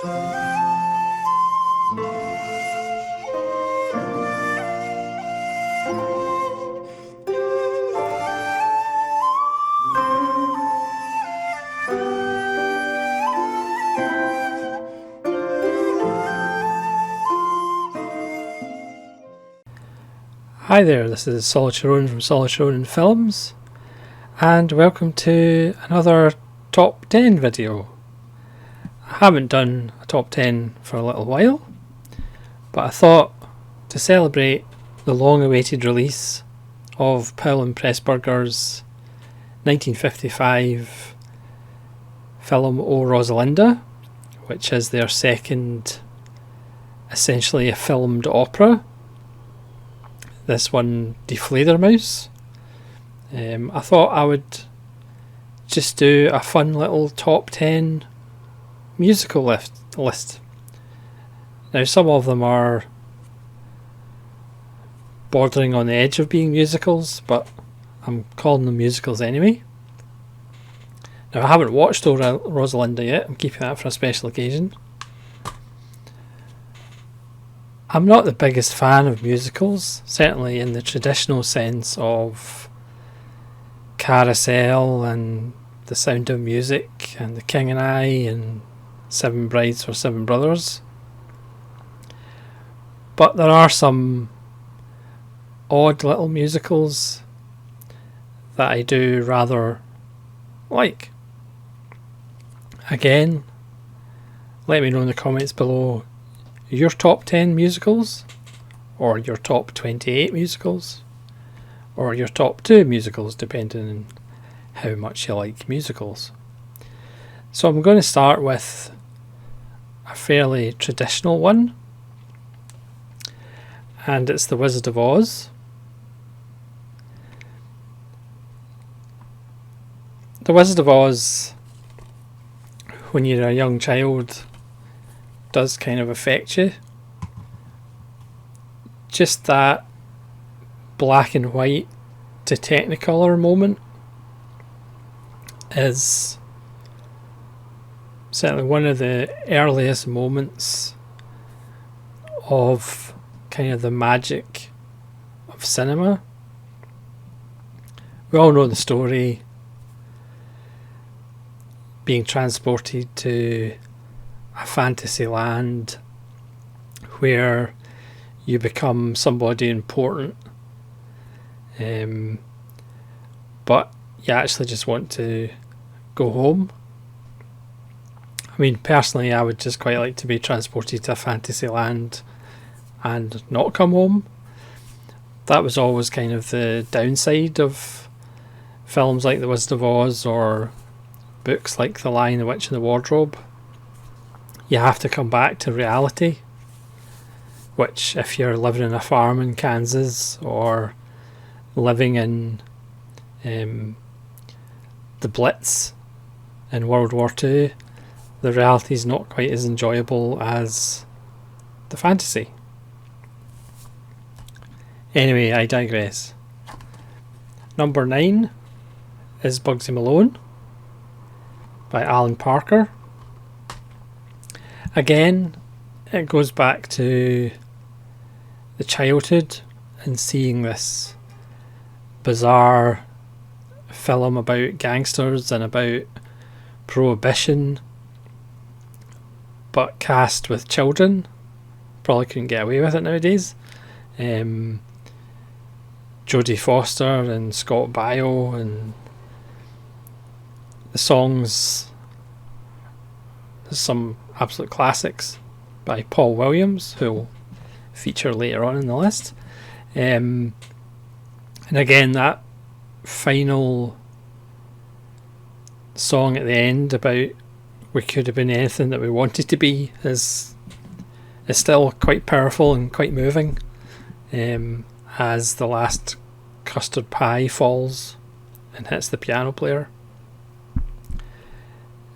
Hi there, this is Solid Sharon from Solid Sharon Films, and welcome to another Top 10 video. I haven't done a Top 10 for a little while, but I thought to celebrate the long-awaited release of Powell and Pressburger's 1955 film O Rosalinda, which is their second, essentially a filmed opera. This one, Die Fledermaus. I thought I would just do a fun little top 10 musical list. Now, some of them are bordering on the edge of being musicals, but I'm calling them musicals anyway. Now, I haven't watched Rosalinda yet. I'm keeping that for a special occasion. I'm not the biggest fan of musicals, certainly in the traditional sense of Carousel and The Sound of Music and The King and I and Seven Brides for Seven Brothers. But there are some odd little musicals that I do rather like. Again, let me know in the comments below your top 10 musicals, or your top 28 musicals, or your top 2 musicals, depending on how much you like musicals. So I'm going to start with a fairly traditional one, and it's The Wizard of Oz. The Wizard of Oz, when you're a young child, does kind of affect you. Just that black and white to Technicolor moment is certainly one of the earliest moments of kind of the magic of cinema. We all know the story, being transported to a fantasy land where you become somebody important, but you actually just want to go home. I mean, personally, I would just quite like to be transported to a fantasy land and not come home. That was always kind of the downside of films like The Wizard of Oz or books like The Lion, the Witch and the Wardrobe. You have to come back to reality, which if you're living in a farm in Kansas or living in the Blitz in World War II, the reality is not quite as enjoyable as the fantasy. Anyway, I digress. Number 9 is Bugsy Malone by Alan Parker. Again, it goes back to the childhood and seeing this bizarre film about gangsters and about prohibition, but cast with children. Probably couldn't get away with it nowadays. Jodie Foster and Scott Baio, and the songs, there's some absolute classics by Paul Williams, who will feature later on in the list. And again, that final song at the end about we could have been anything that we wanted to be is still quite powerful and quite moving, as the last custard pie falls and hits the piano player.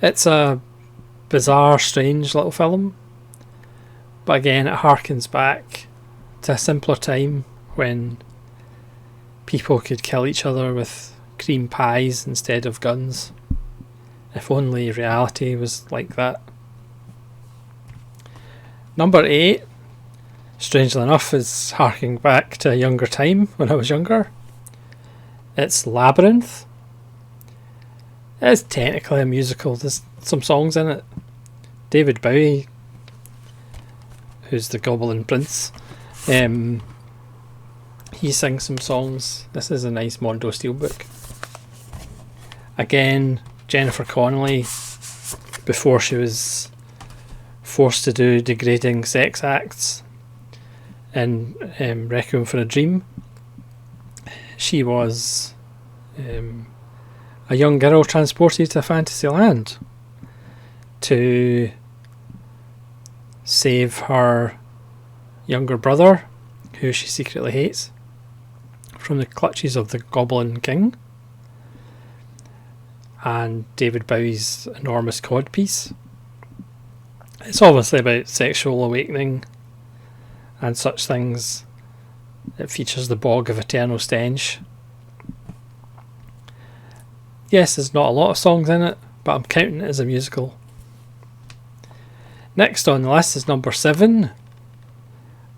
It's a bizarre, strange little film, but again, it harkens back to a simpler time when people could kill each other with cream pies instead of guns. If only reality was like that. Number 8, strangely enough, is harking back to a younger time when I was younger. It's Labyrinth. It's technically a musical. There's some songs in it. David Bowie, who's the Goblin Prince, he sings some songs. This is a nice Mondo Steelbook. Again, Jennifer Connelly, before she was forced to do degrading sex acts in Requiem for a Dream, she was a young girl transported to Fantasyland to save her younger brother, who she secretly hates, from the clutches of the Goblin King and David Bowie's enormous codpiece. It's obviously about sexual awakening and such things. It features the Bog of Eternal Stench. Yes, there's not a lot of songs in it, but I'm counting it as a musical. Next on the list is number 7,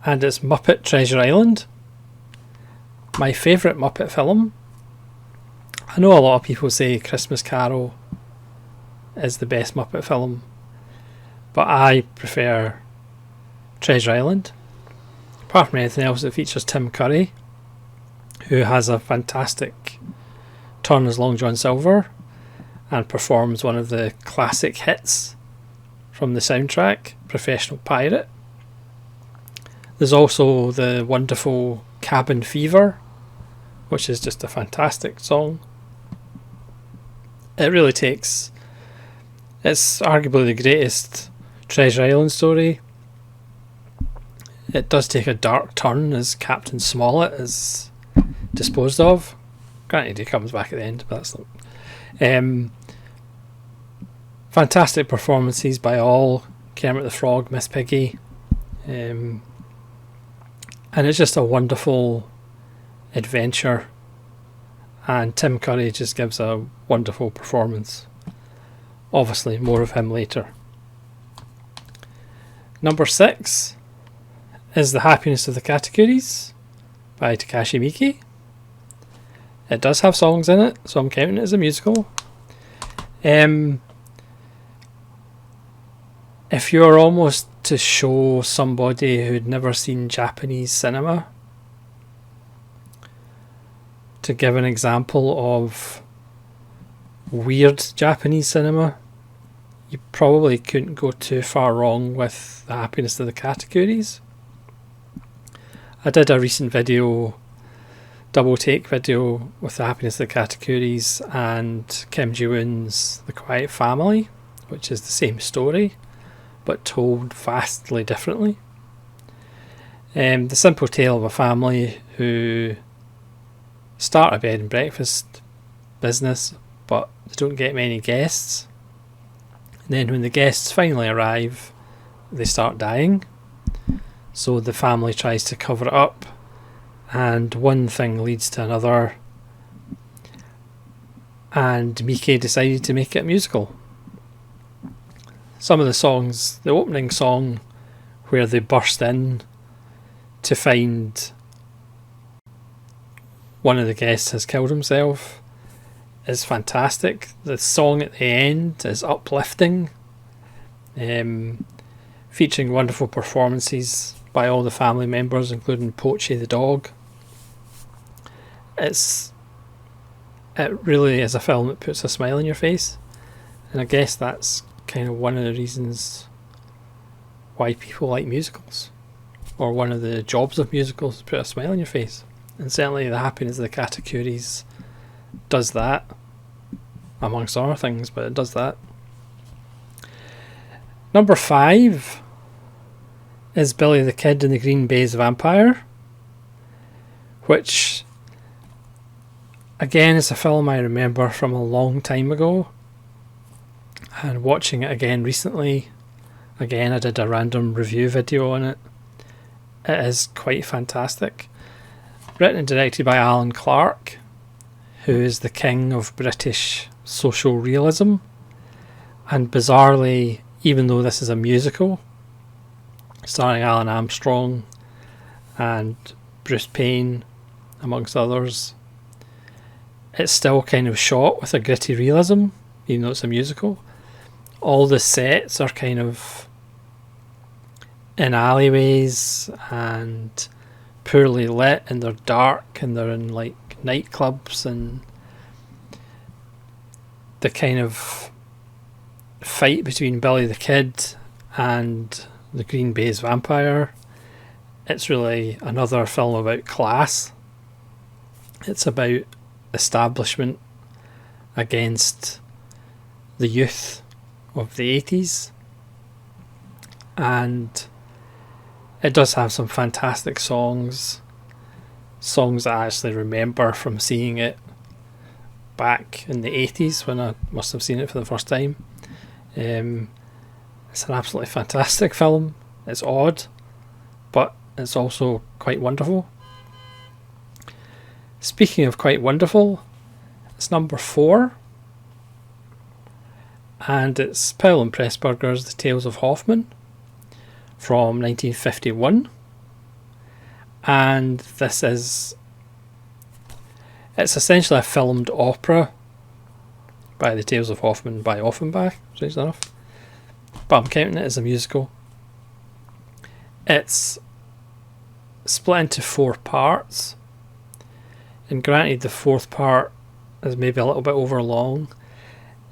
and it's Muppet Treasure Island. My favourite Muppet film. I know a lot of people say Christmas Carol is the best Muppet film, but I prefer Treasure Island. Apart from anything else, it features Tim Curry, who has a fantastic turn as Long John Silver and performs one of the classic hits from the soundtrack, Professional Pirate. There's also the wonderful Cabin Fever, which is just a fantastic song. It really takes... It's arguably the greatest Treasure Island story. It does take a dark turn as Captain Smollett is disposed of. Granted, he comes back at the end, but that's not... fantastic performances by all. Kermit the Frog, Miss Piggy. And it's just a wonderful adventure. And Tim Curry just gives a wonderful performance. Obviously, more of him later. Number 6 is The Happiness of the Katakouris by Takashi Miike. It does have songs in it, so I'm counting it as a musical. If you're almost to show somebody who'd never seen Japanese cinema, to give an example of weird Japanese cinema, you probably couldn't go too far wrong with The Happiness of the Katakouris. I did a recent video, double take video, with The Happiness of the Katakouris and Kim Ji-woon's The Quiet Family, which is the same story but told vastly differently. The simple tale of a family who start a bed and breakfast business, but they don't get many guests. And then when the guests finally arrive, they start dying. So the family tries to cover it up, and one thing leads to another. And Miike decided to make it a musical. Some of the songs, the opening song where they burst in to find one of the guests has killed himself, is fantastic. The song at the end is uplifting, featuring wonderful performances by all the family members, including Pochi the dog. It really is a film that puts a smile on your face, and I guess that's kind of one of the reasons why people like musicals, or one of the jobs of musicals, to put a smile on your face. And certainly The Happiness of the Katakouris does that, amongst other things, but it does that. Number 5 is Billy the Kid and the Green Bay's Vampire, which again is a film I remember from a long time ago, and watching it again recently, again I did a random review video on it. It is quite fantastic. Written and directed by Alan Clark, who is the king of British social realism, and bizarrely, even though this is a musical, starring Alan Armstrong and Bruce Payne, amongst others. It's still kind of shot with a gritty realism, even though it's a musical. All the sets are kind of in alleyways and poorly lit, and they're dark, and they're in like nightclubs, and the kind of fight between Billy the Kid and the Green Bay's vampire. It's really another film about class. It's about establishment against the youth of the 80s, and it does have some fantastic songs that I actually remember from seeing it back in the 80s when I must have seen it for the first time. It's an absolutely fantastic film. It's odd, but it's also quite wonderful. Speaking of quite wonderful, it's number 4, and it's Powell and Pressburger's The Tales of Hoffman from 1951, and it's essentially a filmed opera by The Tales of Hoffman by Offenbach, strangely enough, but I'm counting it as a musical. It's split into 4 parts, and granted the 4th part is maybe a little bit over long.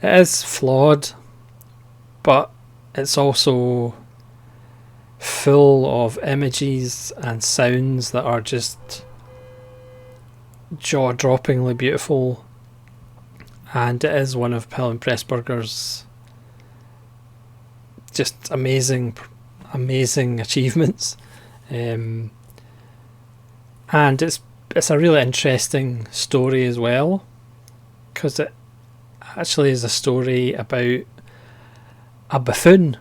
It is flawed, but it's also full of images and sounds that are just jaw-droppingly beautiful, and it is one of Powell and Pressburger's just amazing achievements, and it's a really interesting story as well, because it actually is a story about a buffoon.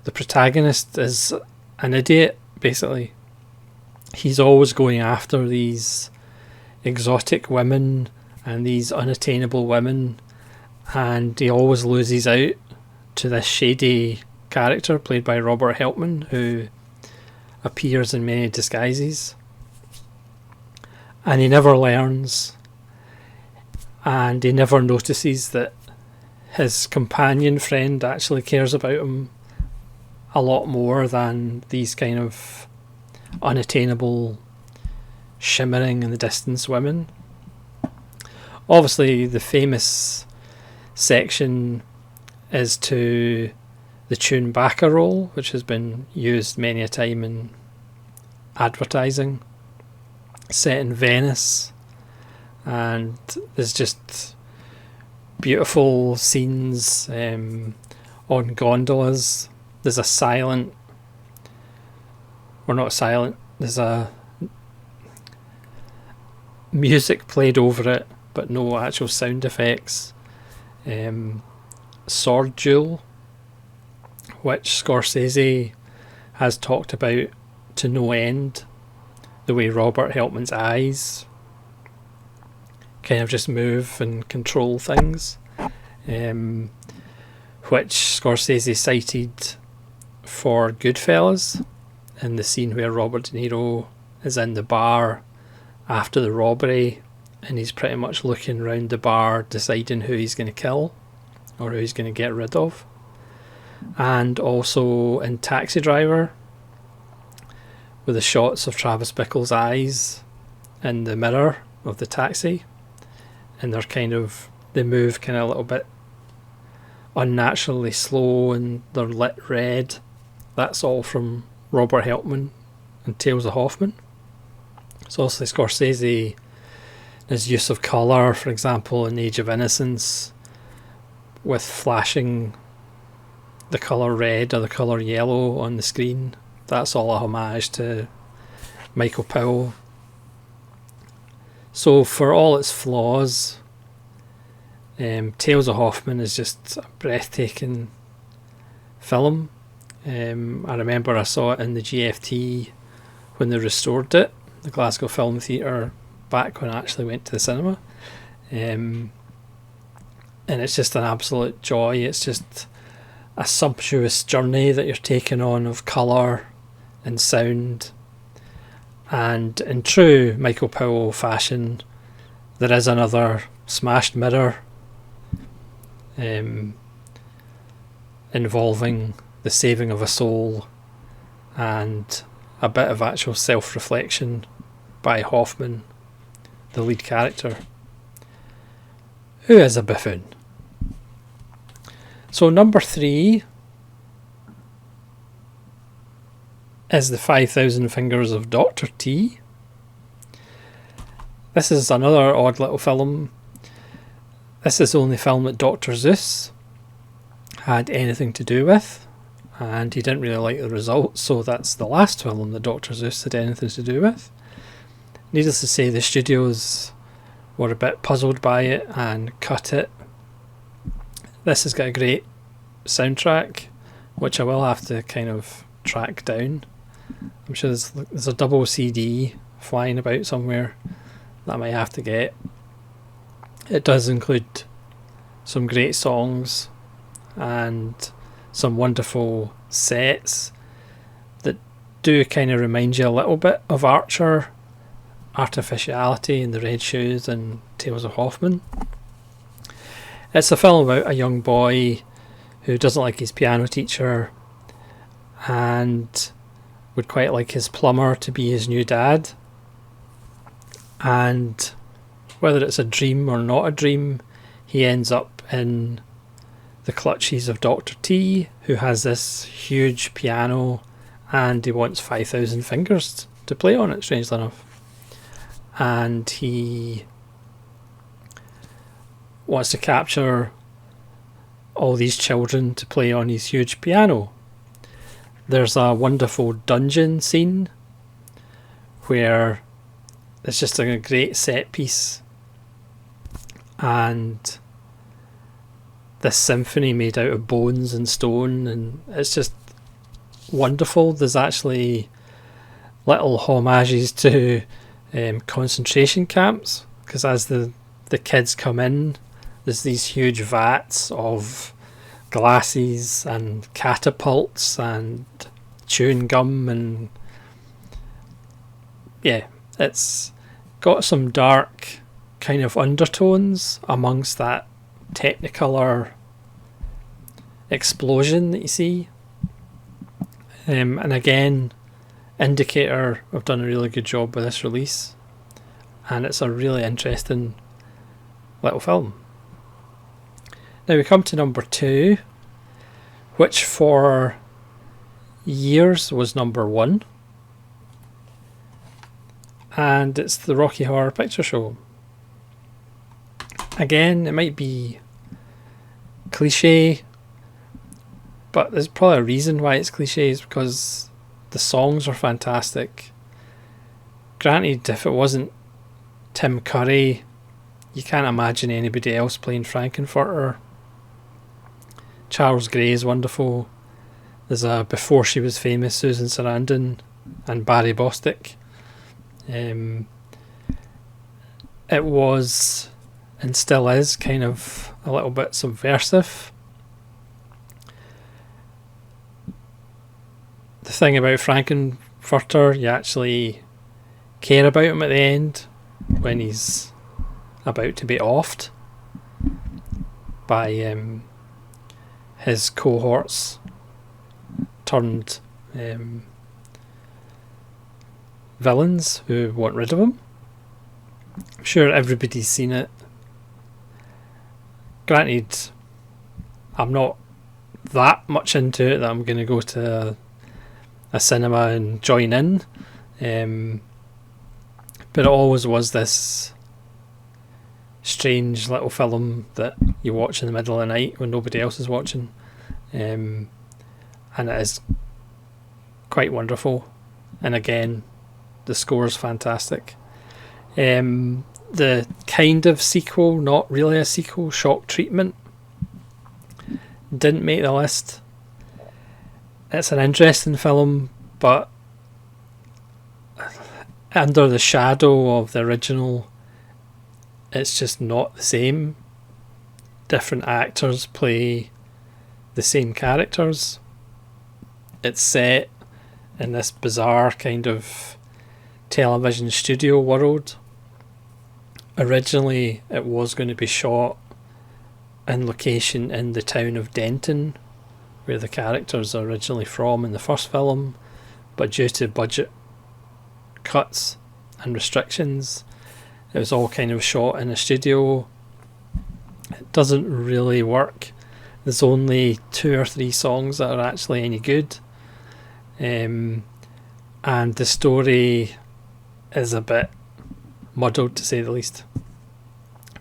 The protagonist is an idiot, basically. He's always going after these exotic women and these unattainable women, and he always loses out to this shady character played by Robert Helpman, who appears in many disguises, and he never learns, and he never notices that his companion friend actually cares about him a lot more than these kind of unattainable, shimmering in the distance women. Obviously the famous section is to the tune Baccarat, which has been used many a time in advertising, set in Venice, and there's just beautiful scenes on gondolas. There's there's a music played over it, but no actual sound effects. Sword Duel, which Scorsese has talked about to no end, the way Robert Helpman's eyes kind of just move and control things, which Scorsese cited for Goodfellas, in the scene where Robert De Niro is in the bar after the robbery, and he's pretty much looking around the bar deciding who he's going to kill or who he's going to get rid of. And also in Taxi Driver, with the shots of Travis Bickle's eyes in the mirror of the taxi, and they move kind of a little bit unnaturally slow, and they're lit red. That's all from Robert Helpman and Tales of Hoffman. So also Scorsese, his use of colour, for example in Age of Innocence, with flashing the colour red or the colour yellow on the screen, that's all a homage to Michael Powell. So for all its flaws, Tales of Hoffman is just a breathtaking film. I remember I saw it in the GFT when they restored it, the Glasgow Film Theatre, back when I actually went to the cinema. And it's just an absolute joy. It's just a sumptuous journey that you're taking on of colour and sound. And in true Michael Powell fashion, there is another smashed mirror involving the saving of a soul and a bit of actual self-reflection by Hoffman, the lead character, who is a buffoon. So number 3 is the 5,000 Fingers of Dr. T. This is another odd little film. This is the only film that Dr. Seuss had anything to do with, and he didn't really like the results, so that's the last film that Dr. Seuss had anything to do with. Needless to say, the studios were a bit puzzled by it and cut it. This has got a great soundtrack, which I will have to kind of track down. I'm sure there's a double CD flying about somewhere that I might have to get. It does include some great songs and some wonderful sets that do kind of remind you a little bit of Archer, Artificiality and the Red Shoes and Tales of Hoffman. It's a film about a young boy who doesn't like his piano teacher and would quite like his plumber to be his new dad. And whether it's a dream or not a dream, he ends up in the clutches of Dr. T, who has this huge piano and he wants 5,000 fingers to play on it, strangely enough. And he wants to capture all these children to play on his huge piano. There's a wonderful dungeon scene where it's just a great set piece, and this symphony made out of bones and stone, and it's just wonderful. There's actually little homages to concentration camps, because as the kids come in, there's these huge vats of glasses and catapults and chewing gum, and yeah, it's got some dark kind of undertones amongst that technicolor explosion that you see. And again, Indicator have done a really good job with this release, and it's a really interesting little film. Now we come to number 2, which for years was number 1, and it's the Rocky Horror Picture Show. Again, it might be cliche, but there's probably a reason why it's cliche, is because the songs are fantastic. Granted, if it wasn't Tim Curry, you can't imagine anybody else playing Frankenfurter. Charles Gray is wonderful. There's a Before She Was Famous Susan Sarandon and Barry Bostwick. It was, and still is, kind of a little bit subversive. The thing about Frankenfurter, you actually care about him at the end when he's about to be offed by his cohorts turned villains who want rid of him. I'm sure everybody's seen it. Granted, I'm not that much into it that I'm going to go to a cinema and join in, but it always was this strange little film that you watch in the middle of the night when nobody else is watching, and it is quite wonderful. And again, the score is fantastic. The kind of sequel, not really a sequel, Shock Treatment, didn't make the list. It's an interesting film, but under the shadow of the original, it's just not the same. Different actors play the same characters. It's set in this bizarre kind of television studio world. Originally, it was going to be shot in location in the town of Denton, where the characters are originally from in the first film, but due to budget cuts and restrictions, it was all kind of shot in a studio. It doesn't really work. There's only 2 or 3 songs that are actually any good, and the story is a bit muddled, to say the least.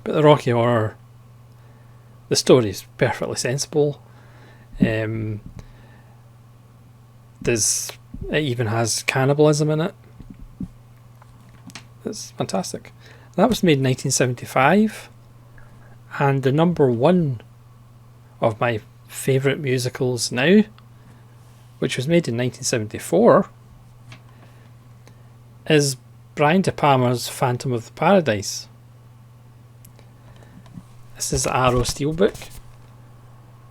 But the Rocky Horror, the story is perfectly sensible. It even has cannibalism in it. It's fantastic. That was made in 1975, and the number 1 of my favourite musicals now, which was made in 1974, is Brian De Palma's Phantom of the Paradise. This is the Arrow Steelbook,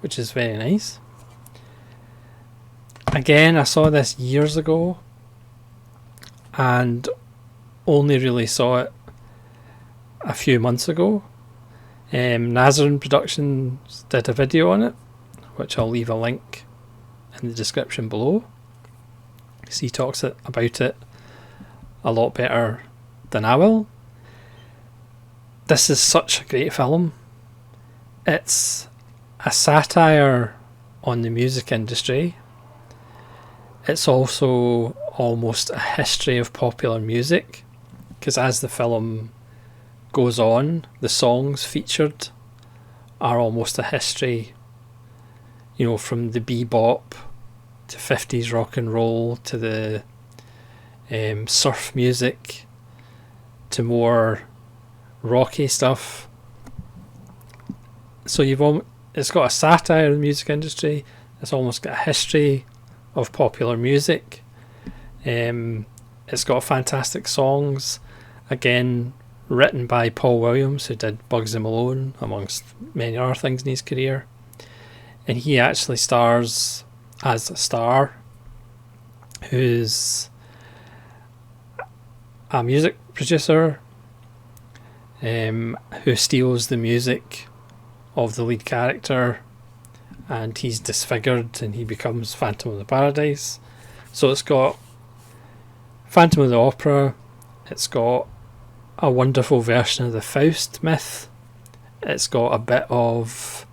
which is very nice. Again, I saw this years ago and only really saw it a few months ago. Nazarene Productions did a video on it, which I'll leave a link in the description below. He talks about it a lot better than I will. This is such a great film. It's a satire on the music industry. It's also almost a history of popular music, because as the film goes on, the songs featured are almost a history, you know, from the bebop to 50s rock and roll to the surf music to more rocky stuff. So it's got a satire of the music industry. It's almost got a history of popular music. It's got fantastic songs, again written by Paul Williams, who did Bugsy Malone amongst many other things in his career, and he actually stars as a star who's a music producer who steals the music of the lead character, and he's disfigured and he becomes Phantom of the Paradise. So it's got Phantom of the Opera, it's got a wonderful version of the Faust myth, it's got a bit of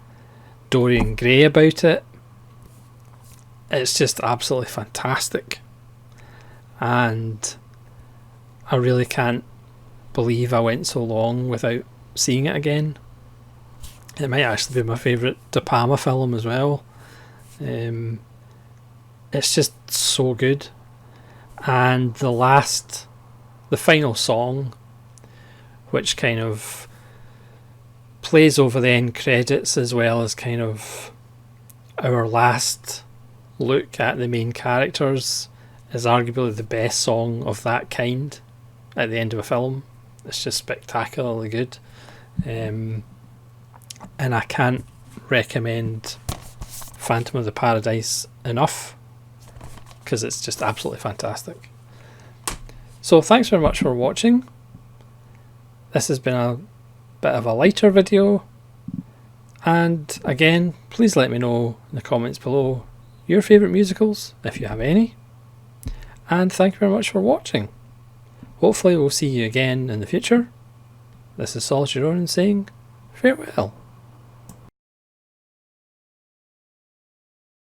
Dorian Gray about it. It's just absolutely fantastic, and I really can't believe I went so long without seeing it again. It might actually be my favourite De Palma film as well. It's just so good. And the final song, which kind of plays over the end credits as well as kind of our last look at the main characters, is arguably the best song of that kind at the end of a film. It's just spectacularly good. And I can't recommend Phantom of the Paradise enough, because it's just absolutely fantastic. So thanks very much for watching. This has been a bit of a lighter video, and again, please let me know in the comments below your favourite musicals, if you have any, and thank you very much for watching. Hopefully we'll see you again in the future. This is Solitude Ronan saying farewell.